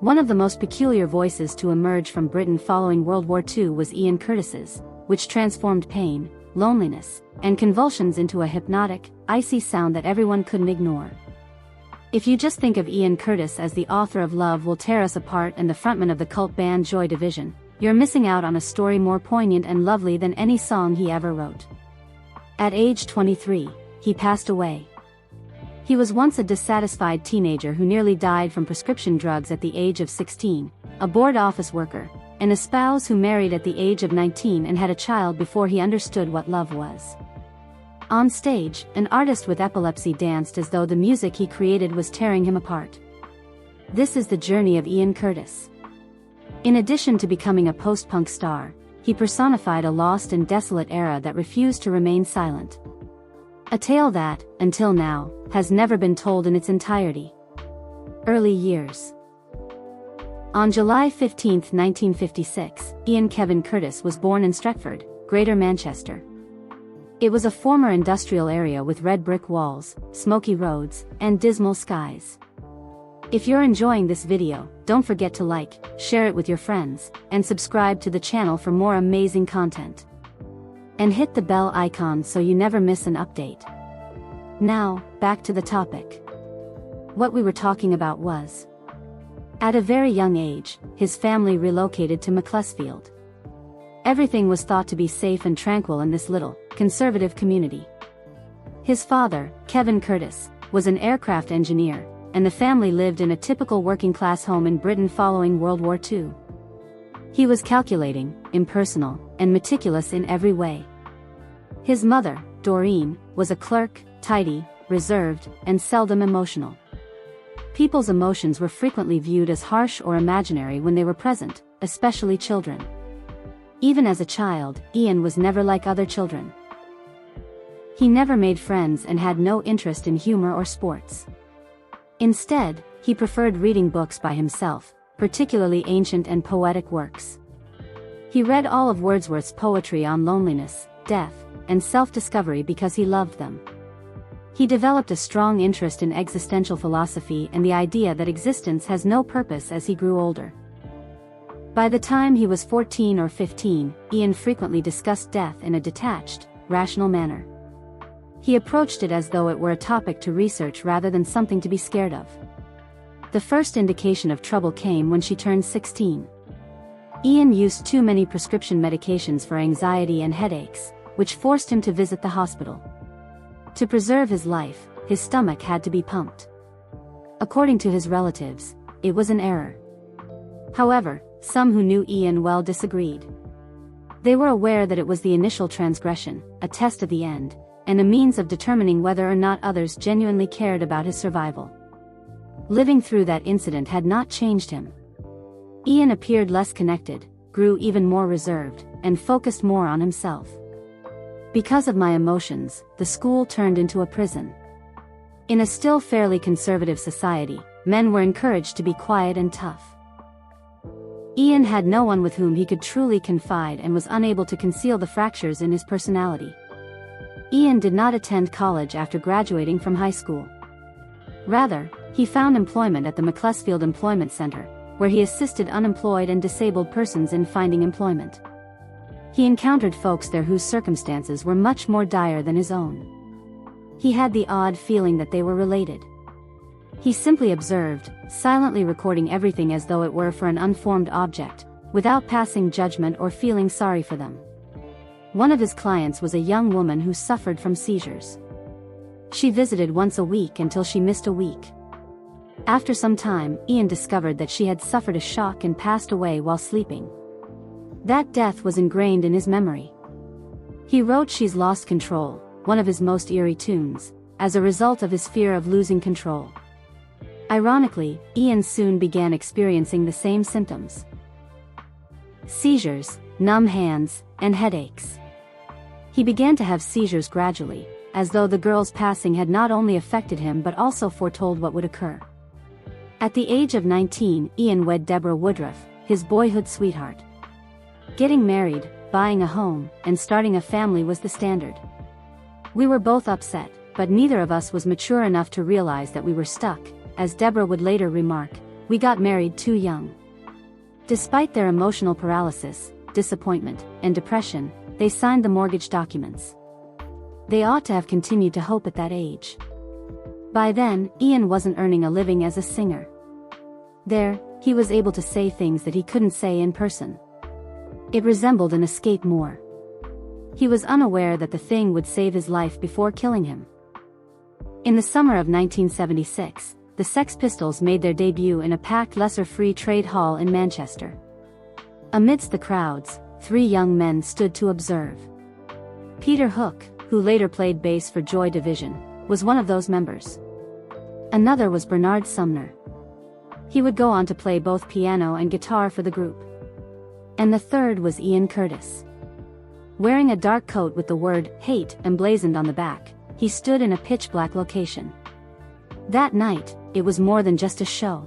One of the most peculiar voices to emerge from Britain following World War II was Ian Curtis's, which transformed pain, loneliness, and convulsions into a hypnotic, icy sound that everyone couldn't ignore. If you just think of Ian Curtis as the author of Love Will Tear Us Apart and the frontman of the cult band Joy Division, you're missing out on a story more poignant and lovely than any song he ever wrote. At age 23, he passed away. He was once a dissatisfied teenager who nearly died from prescription drugs at the age of 16, a bored office worker, and a spouse who married at the age of 19 and had a child before he understood what love was. On stage, an artist with epilepsy danced as though the music he created was tearing him apart. This is the journey of Ian Curtis. In addition to becoming a post-punk star, he personified a lost and desolate era that refused to remain silent. A tale that, until now, has never been told in its entirety. Early years. On July 15, 1956, Ian Kevin Curtis was born in Stretford, Greater Manchester. It was a former industrial area with red brick walls, smoky roads, and dismal skies. If you're enjoying this video, don't forget to like, share it with your friends, and subscribe to the channel for more amazing content. And hit the bell icon so you never miss an update. Now, back to the topic. What we were talking about was, at a very young age, his family relocated to Macclesfield. Everything was thought to be safe and tranquil in this little, conservative community. His father, Kevin Curtis, was an aircraft engineer, and the family lived in a typical working-class home in Britain following World War II. He was calculating, impersonal, and meticulous in every way. His mother, Doreen, was a clerk, tidy, reserved, and seldom emotional. People's emotions were frequently viewed as harsh or imaginary when they were present, especially children. Even as a child, Ian was never like other children. He never made friends and had no interest in humor or sports. Instead, he preferred reading books by himself, particularly ancient and poetic works. He read all of Wordsworth's poetry on loneliness, death, and self-discovery because he loved them. He developed a strong interest in existential philosophy and the idea that existence has no purpose as he grew older. By the time he was 14 or 15, Ian frequently discussed death in a detached, rational manner. He approached it as though it were a topic to research rather than something to be scared of. The first indication of trouble came when she turned 16. Ian used too many prescription medications for anxiety and headaches, which forced him to visit the hospital. To preserve his life, his stomach had to be pumped. According to his relatives, it was an error. However, some who knew Ian well disagreed. They were aware that it was the initial transgression, a test at the end, and a means of determining whether or not others genuinely cared about his survival. Living through that incident had not changed him. Ian appeared less connected, grew even more reserved, and focused more on himself. Because of my emotions, the school turned into a prison. In a still fairly conservative society, men were encouraged to be quiet and tough. Ian had no one with whom he could truly confide and was unable to conceal the fractures in his personality. Ian did not attend college after graduating from high school. Rather, he found employment at the Macclesfield Employment Centre, where he assisted unemployed and disabled persons in finding employment. He encountered folks there whose circumstances were much more dire than his own. He had the odd feeling that they were related. He simply observed, silently recording everything as though it were for an unformed object, without passing judgment or feeling sorry for them. One of his clients was a young woman who suffered from seizures. She visited once a week until she missed a week. After some time, Ian discovered that she had suffered a shock and passed away while sleeping. That death was ingrained in his memory. He wrote "She's Lost Control," one of his most eerie tunes, as a result of his fear of losing control. Ironically, Ian soon began experiencing the same symptoms: seizures, numb hands, and headaches. He began to have seizures gradually, as though the girl's passing had not only affected him but also foretold what would occur. At the age of 19, Ian wed Deborah Woodruff, his boyhood sweetheart. Getting married, buying a home, and starting a family was the standard. We were both upset, but neither of us was mature enough to realize that we were stuck, as Deborah would later remark, "We got married too young." Despite their emotional paralysis, disappointment, and depression, they signed the mortgage documents. They ought to have continued to hope at that age. By then, Ian wasn't earning a living as a singer. There, he was able to say things that he couldn't say in person. It resembled an escape more. He was unaware that the thing would save his life before killing him. In the summer of 1976, the Sex Pistols made their debut in a packed Lesser Free Trade Hall in Manchester. Amidst the crowds, 3 young men stood to observe. Peter Hook, who later played bass for Joy Division, was one of those members. Another was Bernard Sumner. He would go on to play both piano and guitar for the group. And the third was Ian Curtis. Wearing a dark coat with the word "hate" emblazoned on the back, he stood in a pitch-black location. That night, it was more than just a show.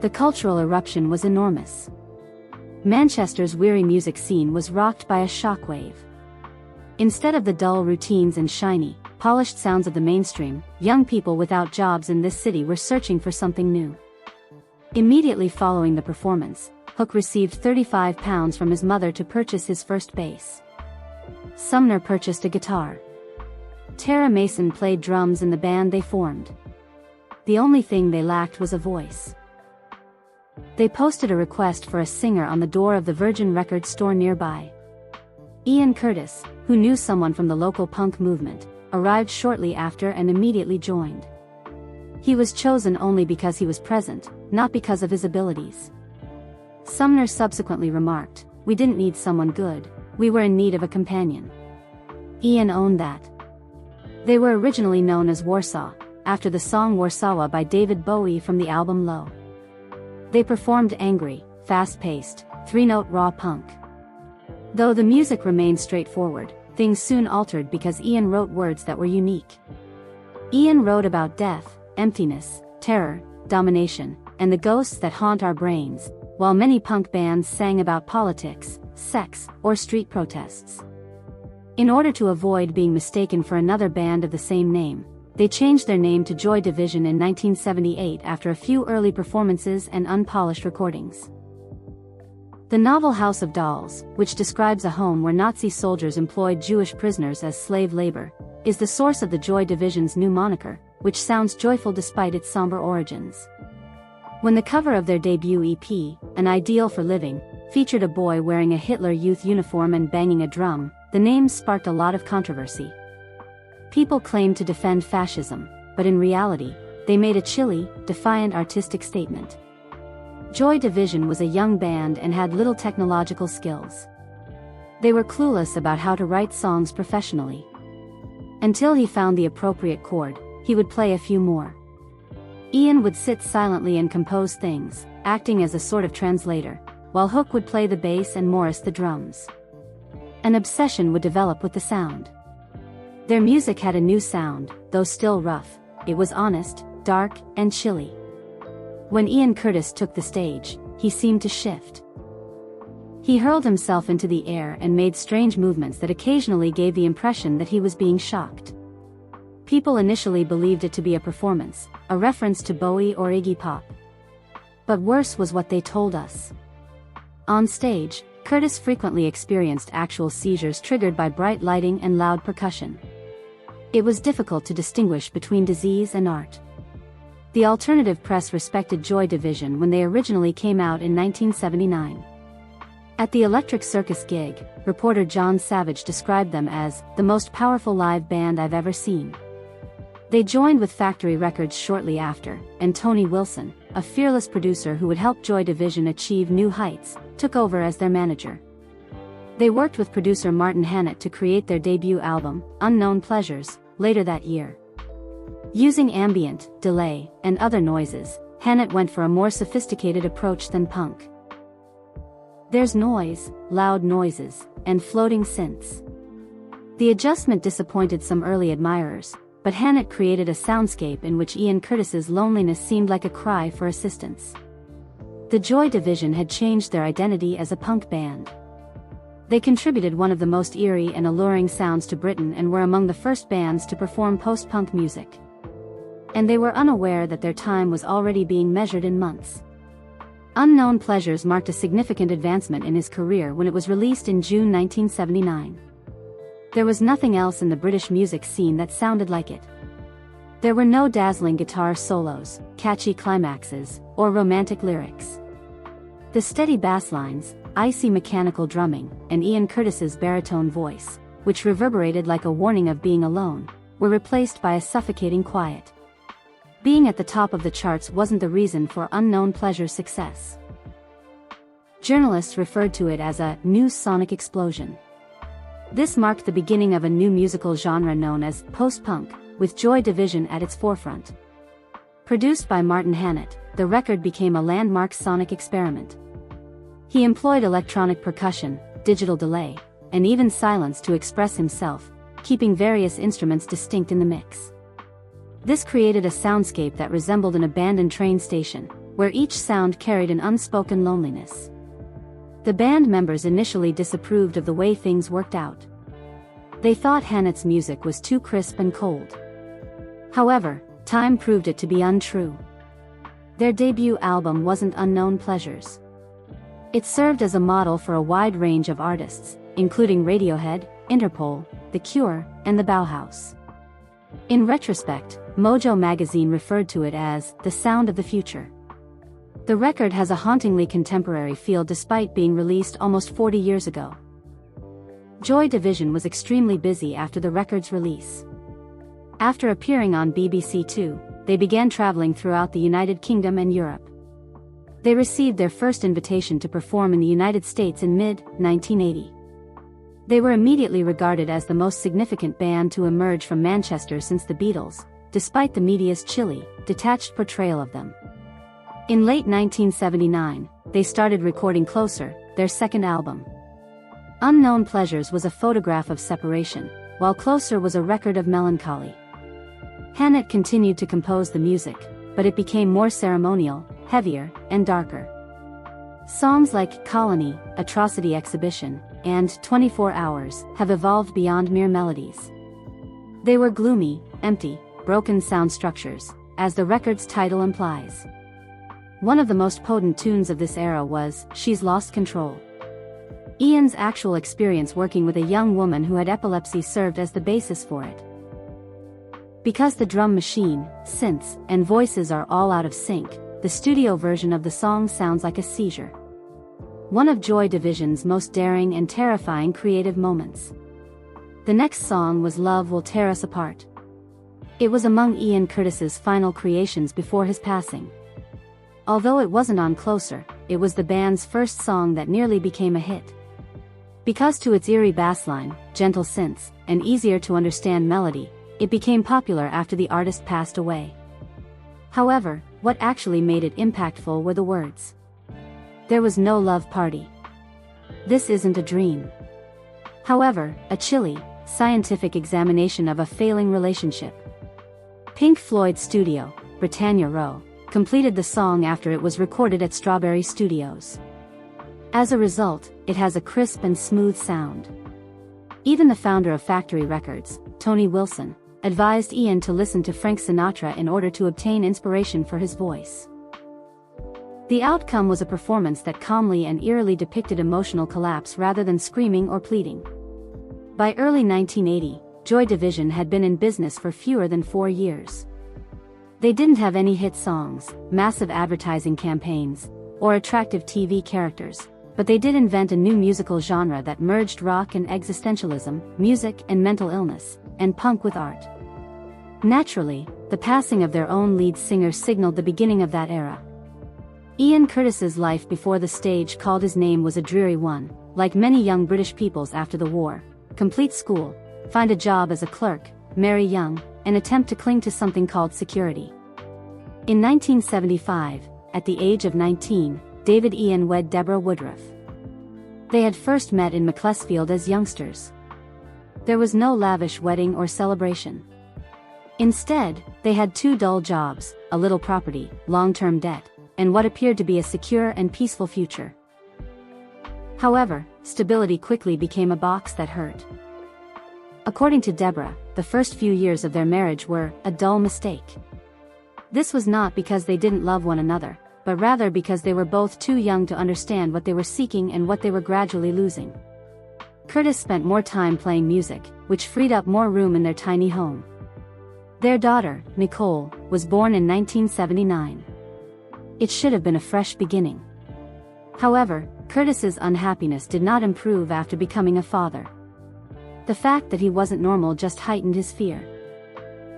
The cultural eruption was enormous. Manchester's weary music scene was rocked by a shockwave. Instead of the dull routines and shiny, polished sounds of the mainstream, young people without jobs in this city were searching for something new. Immediately following the performance, Hook received £35 from his mother to purchase his first bass. Sumner purchased a guitar. Tara Mason played drums in the band they formed. The only thing they lacked was a voice. They posted a request for a singer on the door of the Virgin Records store nearby. Ian Curtis, who knew someone from the local punk movement, arrived shortly after and immediately joined. He was chosen only because he was present, not because of his abilities. Sumner subsequently remarked, "We didn't need someone good, we were in need of a companion." Ian owned that. They were originally known as Warsaw, after the song Warsaw by David Bowie from the album Low. They performed angry, fast-paced, 3-note raw punk. Though the music remained straightforward, things soon altered because Ian wrote words that were unique. Ian wrote about death, emptiness, terror, domination, and the ghosts that haunt our brains, while many punk bands sang about politics, sex, or street protests. In order to avoid being mistaken for another band of the same name, they changed their name to Joy Division in 1978 after a few early performances and unpolished recordings. The novel House of Dolls, which describes a home where Nazi soldiers employed Jewish prisoners as slave labor, is the source of the Joy Division's new moniker, which sounds joyful despite its somber origins. When the cover of their debut EP, An Ideal for Living, featured a boy wearing a Hitler Youth uniform and banging a drum, the name sparked a lot of controversy. People claimed to defend fascism, but in reality, they made a chilly, defiant artistic statement. Joy Division was a young band and had little technological skills. They were clueless about how to write songs professionally. Until he found the appropriate chord, he would play a few more. Ian would sit silently and compose things, acting as a sort of translator, while Hook would play the bass and Morris the drums. An obsession would develop with the sound. Their music had a new sound, though still rough. It was honest, dark, and chilly. When Ian Curtis took the stage, he seemed to shift. He hurled himself into the air and made strange movements that occasionally gave the impression that he was being shocked. People initially believed it to be a performance, a reference to Bowie or Iggy Pop. But worse was what they told us. On stage, Curtis frequently experienced actual seizures triggered by bright lighting and loud percussion. It was difficult to distinguish between disease and art. The alternative press respected Joy Division when they originally came out in 1979. At the Electric Circus gig, reporter John Savage described them as the most powerful live band I've ever seen. They joined with Factory Records shortly after, and Tony Wilson, a fearless producer who would help Joy Division achieve new heights, took over as their manager. They worked with producer Martin Hannett to create their debut album, Unknown Pleasures, later that year. Using ambient, delay, and other noises, Hannett went for a more sophisticated approach than punk. There's noise, loud noises, and floating synths. The adjustment disappointed some early admirers, but Hannett created a soundscape in which Ian Curtis's loneliness seemed like a cry for assistance. The Joy Division had changed their identity as a punk band. They contributed one of the most eerie and alluring sounds to Britain and were among the first bands to perform post-punk music. and they were unaware that their time was already being measured in months. Unknown Pleasures marked a significant advancement in his career when it was released in June 1979. There was nothing else in the British music scene that sounded like it. There were no dazzling guitar solos, catchy climaxes, or romantic lyrics. The steady bass lines, icy mechanical drumming, and Ian Curtis's baritone voice, which reverberated like a warning of being alone, were replaced by a suffocating quiet. Being at the top of the charts wasn't the reason for Unknown Pleasure's success. Journalists referred to it as a new sonic explosion. This marked the beginning of a new musical genre known as post-punk, with Joy Division at its forefront. Produced by Martin Hannett, the record became a landmark sonic experiment. He employed electronic percussion, digital delay, and even silence to express himself, keeping various instruments distinct in the mix. This created a soundscape that resembled an abandoned train station, where each sound carried an unspoken loneliness. The band members initially disapproved of the way things worked out. They thought Hannett's music was too crisp and cold. However, time proved it to be untrue. Their debut album wasn't Unknown Pleasures. It served as a model for a wide range of artists, including Radiohead, Interpol, The Cure, and the Bauhaus. In retrospect, Mojo magazine referred to it as the sound of the future. The record has a hauntingly contemporary feel despite being released almost 40 years ago. Joy Division was extremely busy after the record's release. After appearing on BBC Two, they began traveling throughout the United Kingdom and Europe. They received their first invitation to perform in the United States in mid-1980. They were immediately regarded as the most significant band to emerge from Manchester since the Beatles, despite the media's chilly, detached portrayal of them. In late 1979, they started recording Closer, their second album. Unknown Pleasures was a photograph of separation, while Closer was a record of melancholy. Hannett continued to compose the music, but it became more ceremonial, heavier, and darker. Songs like Colony, Atrocity Exhibition, and 24 Hours have evolved beyond mere melodies. They were gloomy, empty, broken sound structures, as the record's title implies. One of the most potent tunes of this era was She's Lost Control. Ian's actual experience working with a young woman who had epilepsy served as the basis for it. Because the drum machine, synths, and voices are all out of sync, the studio version of the song sounds like a seizure. One of Joy Division's most daring and terrifying creative moments. The next song was Love Will Tear Us Apart. It was among Ian Curtis's final creations before his passing. Although it wasn't on Closer, it was the band's first song that nearly became a hit. Because to its eerie bassline, gentle synths, and easier-to-understand melody, it became popular after the artist passed away. However, what actually made it impactful were the words. There was no love party. This isn't a dream. However, a chilly, scientific examination of a failing relationship. Pink Floyd's studio, Britannia Row, completed the song after it was recorded at Strawberry Studios. As a result, it has a crisp and smooth sound. Even the founder of Factory Records, Tony Wilson, advised Ian to listen to Frank Sinatra in order to obtain inspiration for his voice. The outcome was a performance that calmly and eerily depicted emotional collapse rather than screaming or pleading. By early 1980, Joy Division had been in business for fewer than 4 years. They didn't have any hit songs, massive advertising campaigns, or attractive TV characters, but they did invent a new musical genre that merged rock and existentialism, music and mental illness, and punk with art. Naturally, the passing of their own lead singer signaled the beginning of that era. Ian Curtis's life before the stage called his name was a dreary one, like many young British people's after the war: complete school, find a job as a clerk, marry young, and attempt to cling to something called security. In 1975, at the age of 19, David Ian wed Deborah Woodruff. They had first met in Macclesfield as youngsters. There was no lavish wedding or celebration. Instead, they had 2 dull jobs, a little property, long-term debt, and what appeared to be a secure and peaceful future. However, stability quickly became a box that hurt. According to Deborah, the first few years of their marriage were a dull mistake. This was not because they didn't love one another, but rather because they were both too young to understand what they were seeking and what they were gradually losing. Curtis spent more time playing music, which freed up more room in their tiny home. Their daughter, Nicole, was born in 1979. It should have been a fresh beginning. However, Curtis's unhappiness did not improve after becoming a father. The fact that he wasn't normal just heightened his fear.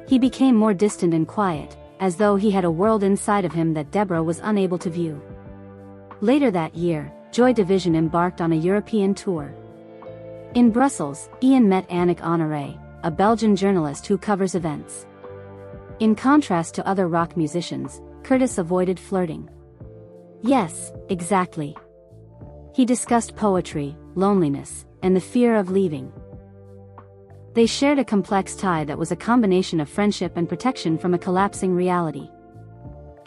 He became more distant and quiet, as though he had a world inside of him that Deborah was unable to view. Later that year, Joy Division embarked on a European tour. In Brussels, Ian met Annick Honoré, a Belgian journalist who covers events. In contrast to other rock musicians, Curtis avoided flirting. Yes, exactly. He discussed poetry, loneliness, and the fear of leaving. They shared a complex tie that was a combination of friendship and protection from a collapsing reality.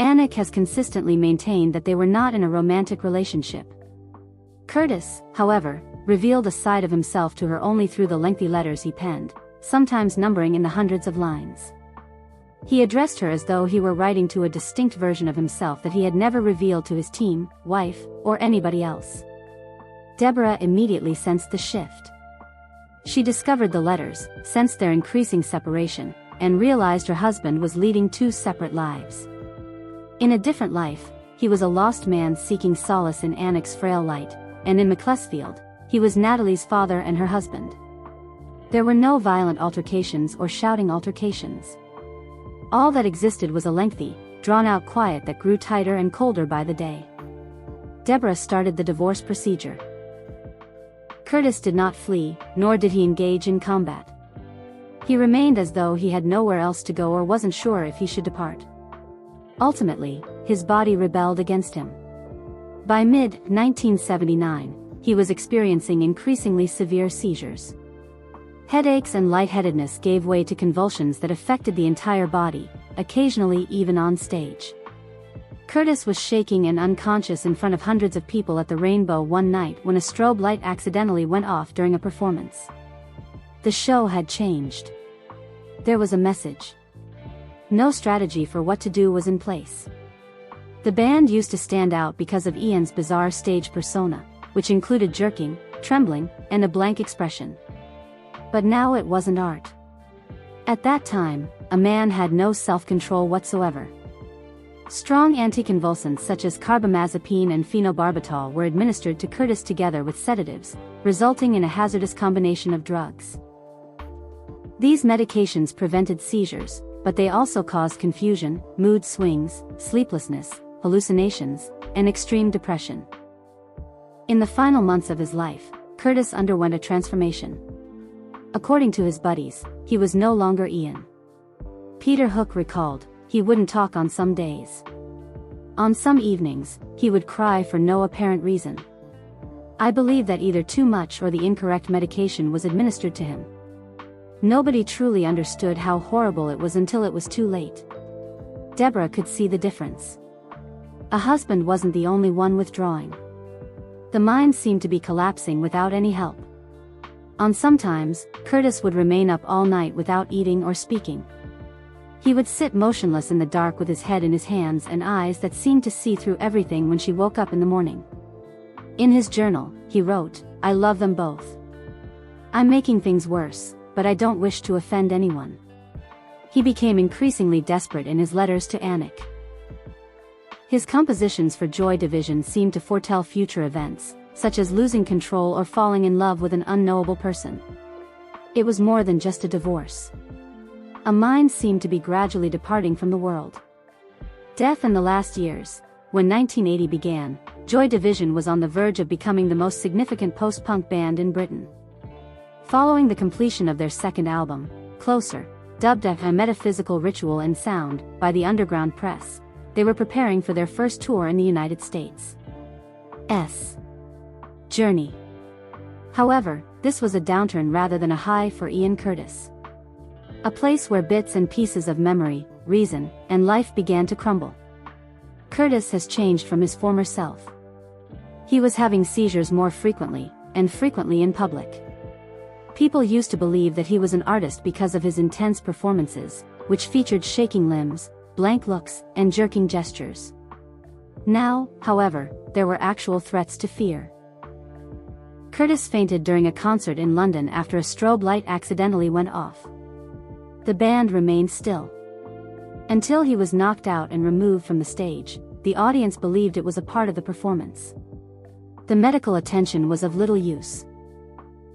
Annick has consistently maintained that they were not in a romantic relationship. Curtis, however, revealed a side of himself to her only through the lengthy letters he penned, sometimes numbering in the hundreds of lines. He addressed her as though he were writing to a distinct version of himself that he had never revealed to his team, wife, or anybody else. Deborah immediately sensed the shift. She discovered the letters, sensed their increasing separation, and realized her husband was leading two separate lives. In a different life, he was a lost man seeking solace in Annick's frail light, and in Macclesfield, he was Natalie's father and her husband. There were no violent altercations or shouting altercations. All that existed was a lengthy, drawn-out quiet that grew tighter and colder by the day. Deborah started the divorce procedure. Curtis did not flee, nor did he engage in combat. He remained as though he had nowhere else to go or wasn't sure if he should depart. Ultimately, his body rebelled against him. By mid-1979, he was experiencing increasingly severe seizures. Headaches and lightheadedness gave way to convulsions that affected the entire body, occasionally even on stage. Curtis was shaking and unconscious in front of hundreds of people at the Rainbow one night when a strobe light accidentally went off during a performance. The show had changed. There was a message. No strategy for what to do was in place. The band used to stand out because of Ian's bizarre stage persona, which included jerking, trembling, and a blank expression. But now it wasn't art. At that time, a man had no self-control whatsoever. Strong anticonvulsants such as carbamazepine and phenobarbital were administered to Curtis together with sedatives, resulting in a hazardous combination of drugs. These medications prevented seizures, but they also caused confusion, mood swings, sleeplessness, hallucinations, and extreme depression. In the final months of his life, Curtis underwent a transformation. According to his buddies, he was no longer Ian. Peter Hook recalled, he wouldn't talk on some days. On some evenings, he would cry for no apparent reason. I believe that either too much or the incorrect medication was administered to him. Nobody truly understood how horrible it was until it was too late. Deborah could see the difference. A husband wasn't the only one withdrawing. The mind seemed to be collapsing without any help. On some times, Curtis would remain up all night without eating or speaking. He would sit motionless in the dark with his head in his hands and eyes that seemed to see through everything when she woke up in the morning. In his journal, he wrote, "I love them both. I'm making things worse, but I don't wish to offend anyone." He became increasingly desperate in his letters to Annick. His compositions for Joy Division seemed to foretell future events, such as losing control or falling in love with an unknowable person. It was more than just a divorce. A mind seemed to be gradually departing from the world. Death in the last years. When 1980 began, Joy Division was on the verge of becoming the most significant post-punk band in Britain. Following the completion of their second album, Closer, dubbed a metaphysical ritual and sound by the underground press, they were preparing for their first tour in the United States. Journey. However, this was a downturn rather than a high for Ian Curtis. A place where bits and pieces of memory, reason, and life began to crumble. Curtis has changed from his former self. He was having seizures more frequently, and frequently in public. People used to believe that he was an artist because of his intense performances, which featured shaking limbs, blank looks, and jerking gestures. Now, however, there were actual threats to fear. Curtis fainted during a concert in London after a strobe light accidentally went off. The band remained still. Until he was knocked out and removed from the stage, the audience believed it was a part of the performance. The medical attention was of little use.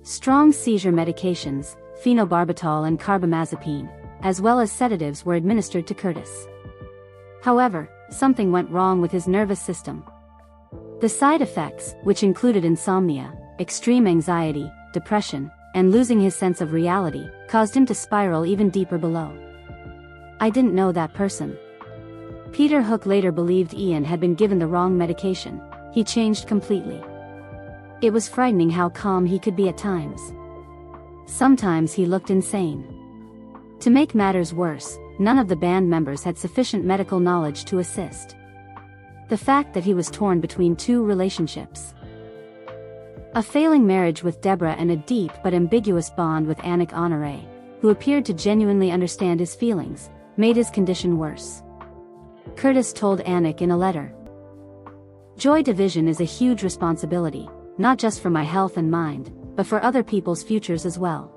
Strong seizure medications, phenobarbital and carbamazepine, as well as sedatives were administered to Curtis. However, something went wrong with his nervous system. The side effects, which included insomnia, extreme anxiety, depression, and losing his sense of reality, caused him to spiral even deeper below. "I didn't know that person." Peter Hook later believed Ian had been given the wrong medication. He changed completely. It was frightening how calm he could be at times. Sometimes he looked insane. To make matters worse, none of the band members had sufficient medical knowledge to assist. The fact that he was torn between two relationships, a failing marriage with Deborah and a deep but ambiguous bond with Anik Honore, who appeared to genuinely understand his feelings, made his condition worse. Curtis told Anik in a letter, "Joy Division is a huge responsibility, not just for my health and mind, but for other people's futures as well.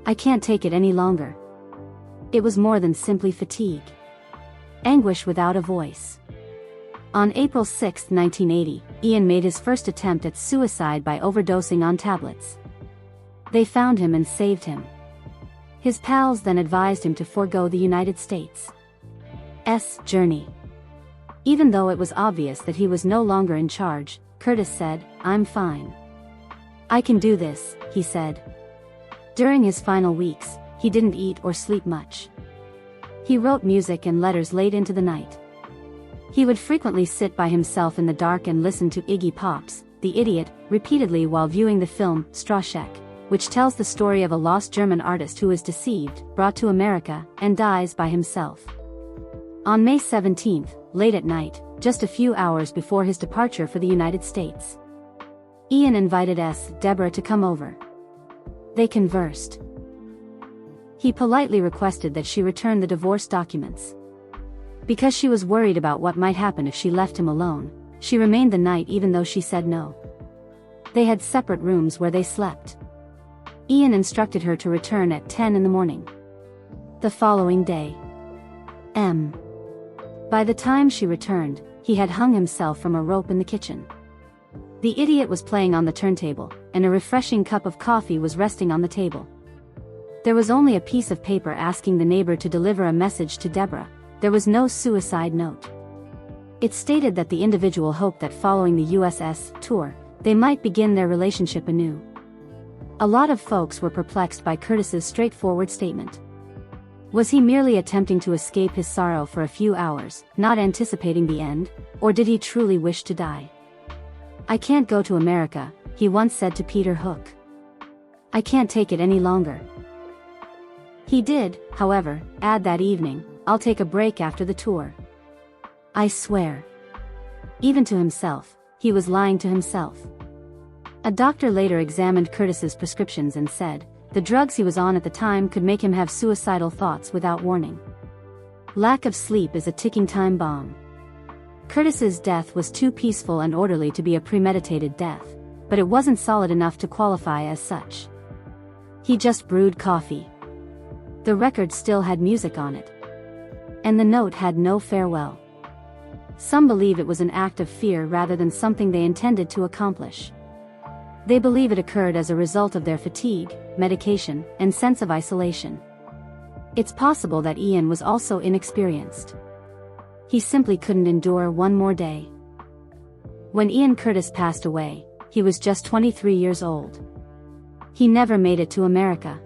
I can't take it any longer." It was more than simply fatigue. Anguish without a voice. On April 6, 1980, Ian made his first attempt at suicide by overdosing on tablets. They found him and saved him. His pals then advised him to forego the United States' journey. Even though it was obvious that he was no longer in charge, Curtis said, "I'm fine. I can do this," he said. During his final weeks, he didn't eat or sleep much. He wrote music and letters late into the night. He would frequently sit by himself in the dark and listen to Iggy Pop's "The Idiot" repeatedly while viewing the film Stretford, which tells the story of a lost German artist who is deceived, brought to America, and dies by himself. On May 17, late at night, just a few hours before his departure for the United States, Ian invited Deborah to come over. They conversed. He politely requested that she return the divorce documents. Because she was worried about what might happen if she left him alone, she remained the night even though she said no. They had separate rooms where they slept. Ian instructed her to return at 10 in the morning. The following day, by the time she returned, he had hung himself from a rope in the kitchen. The Idiot was playing on the turntable, and a refreshing cup of coffee was resting on the table. There was only a piece of paper asking the neighbor to deliver a message to Deborah. There was no suicide note. It stated that the individual hoped that following the USS tour, they might begin their relationship anew. A lot of folks were perplexed by Curtis's straightforward statement. Was he merely attempting to escape his sorrow for a few hours, not anticipating the end, or did he truly wish to die? "I can't go to America," he once said to Peter Hook. "I can't take it any longer." He did, however, add that evening, "I'll take a break after the tour. I swear." Even to himself, he was lying to himself. A doctor later examined Curtis's prescriptions and said, the drugs he was on at the time could make him have suicidal thoughts without warning. Lack of sleep is a ticking time bomb. Curtis's death was too peaceful and orderly to be a premeditated death, but it wasn't solid enough to qualify as such. He just brewed coffee. The record still had music on it. And the note had no farewell. Some believe it was an act of fear rather than something they intended to accomplish. They believe it occurred as a result of their fatigue, medication, and sense of isolation. It's possible that Ian was also inexperienced. He simply couldn't endure one more day. When Ian Curtis passed away, he was just 23 years old. He never made it to America.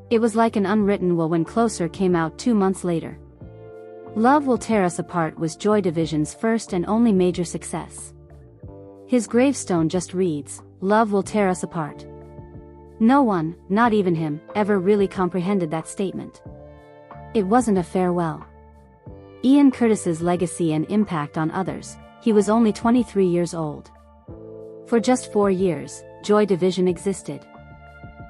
It was like an unwritten will when Closer came out 2 months later. Love Will Tear Us Apart was Joy Division's first and only major success. His gravestone just reads, "Love will tear us apart." No one, not even him, ever really comprehended that statement. It wasn't a farewell. Ian Curtis's legacy and impact on others, he was only 23 years old. For just 4 years, Joy Division existed.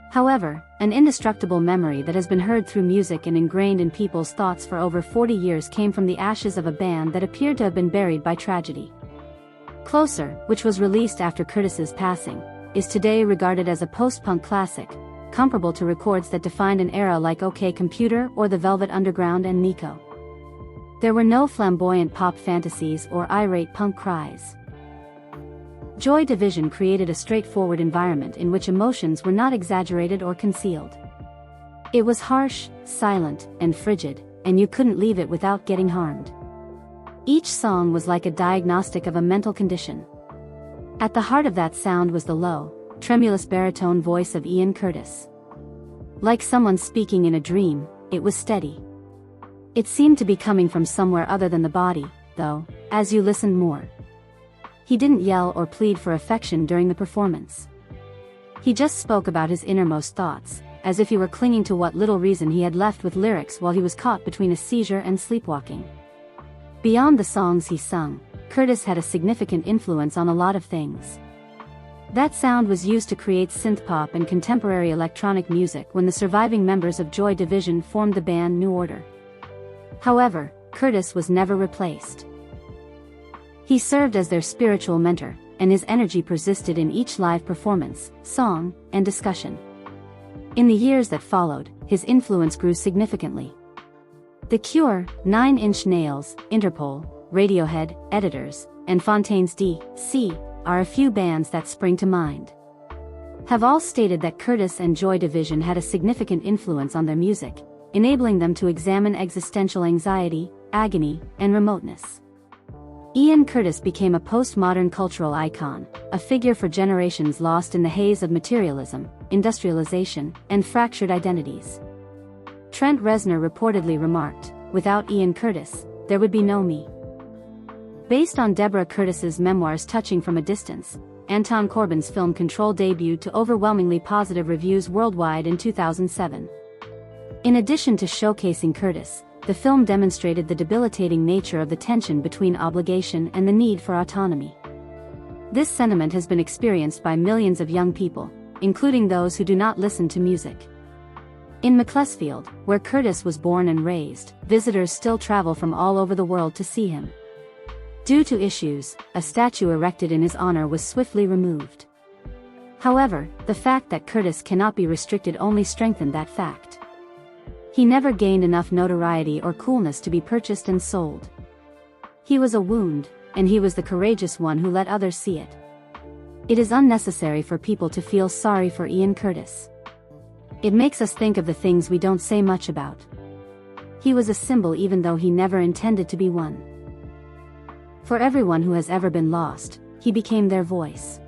However, an indestructible memory that has been heard through music and ingrained in people's thoughts for over 40 years came from the ashes of a band that appeared to have been buried by tragedy. Closer, which was released after Curtis's passing, is today regarded as a post-punk classic, comparable to records that defined an era like OK Computer or the Velvet Underground and Nico. There were no flamboyant pop fantasies or irate punk cries. Joy Division created a straightforward environment in which emotions were not exaggerated or concealed. It was harsh, silent, and frigid, and you couldn't leave it without getting harmed. Each song was like a diagnostic of a mental condition. At the heart of that sound was the low, tremulous baritone voice of Ian Curtis. Like someone speaking in a dream, it was steady. It seemed to be coming from somewhere other than the body, though, as you listened more. He didn't yell or plead for affection during the performance. He just spoke about his innermost thoughts, as if he were clinging to what little reason he had left with lyrics while he was caught between a seizure and sleepwalking. Beyond the songs he sung, Curtis had a significant influence on a lot of things. That sound was used to create synthpop and contemporary electronic music when the surviving members of Joy Division formed the band New Order. However, Curtis was never replaced. He served as their spiritual mentor, and his energy persisted in each live performance, song, and discussion. In the years that followed, his influence grew significantly. The Cure, 9 Inch Nails, Interpol, Radiohead, Editors, and Fontaine's D.C. are a few bands that spring to mind. Have all stated that Curtis and Joy Division had a significant influence on their music, enabling them to examine existential anxiety, agony, and remoteness. Ian Curtis became a postmodern cultural icon, a figure for generations lost in the haze of materialism, industrialization, and fractured identities. Trent Reznor reportedly remarked, "Without Ian Curtis, there would be no me." Based on Deborah Curtis's memoirs Touching from a Distance, Anton Corbijn's film Control debuted to overwhelmingly positive reviews worldwide in 2007. In addition to showcasing Curtis, the film demonstrated the debilitating nature of the tension between obligation and the need for autonomy. This sentiment has been experienced by millions of young people, including those who do not listen to music. In Macclesfield, where Curtis was born and raised, visitors still travel from all over the world to see him. Due to issues, a statue erected in his honor was swiftly removed. However, the fact that Curtis cannot be restricted only strengthened that fact. He never gained enough notoriety or coolness to be purchased and sold. He was a wound, and he was the courageous one who let others see it. It is unnecessary for people to feel sorry for Ian Curtis. It makes us think of the things we don't say much about. He was a symbol even though he never intended to be one. For everyone who has ever been lost, he became their voice.